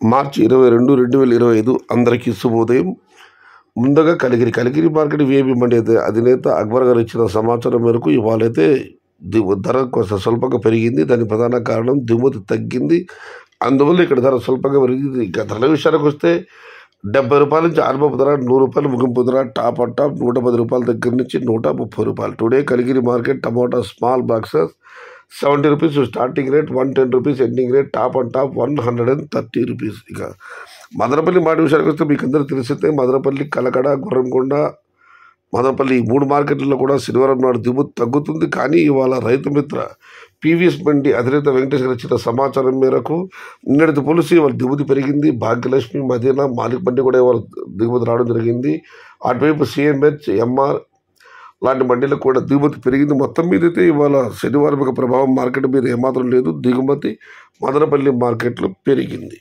మార్చి 22, 2025 అందరికీ శుభోదయం. ముందుగా కలిగిరి మార్కెట్ విఐపి మండి అధినేత అక్బర్ గారు ఇచ్చిన సమాచారం మేరకు ఇవాళైతే ధర కొంచెం స్వల్పంగా పెరిగింది. దానికి ప్రధాన కారణం దిగుమతి తగ్గింది, అందువల్ల ఇక్కడ ధర స్వల్పంగా పెరిగింది. ఇక ధరల విషయానికి వస్తే 70 రూపాయల నుంచి ఆరంభపు ధర, 100 రూపాయలు ముగింపు ధర, టాప్ అండ్ టాప్ 110 రూపాయల దగ్గర నుంచి 130 రూపాయలు. Today Kaligiri market tomato small boxes 70 rupees starting rate, 110 rupees ending rate, top and top 130 rupees. ఇక మదనపల్లి మాట విషయానికి వస్తే మీకు అందరూ తెలిసితే మదనపల్లి, కలకడ, గుర్రంకొండ, మదనపల్లి ఈ 3 మార్కెట్లలో కూడా శనివారం నాడు దిగుమతి తగ్గుతుంది. కానీ ఇవాళ రైతు మిత్ర పీవీఎస్ మండి అధినేత వెంకటేష్ గారు ఇచ్చిన సమాచారం మేరకు నిన్నటితో పోలిసి ఇవాళ దిగుమతి పెరిగింది. భాగ్యలక్ష్మి, మదీనా, మాలిక్ మండి కూడా ఇవాళ దిగుమతి రావడం జరిగింది. అటువైపు సిఎంహెచ్, ఎంఆర్ లాంటి మండీలకు కూడా దిగుమతి పెరిగింది. మొత్తం మీద అయితే ఇవాళ శనివారం యొక్క ప్రభావం మార్కెట్ మీద ఏమాత్రం లేదు. దిగుమతి మదనపల్లి మార్కెట్లో పెరిగింది.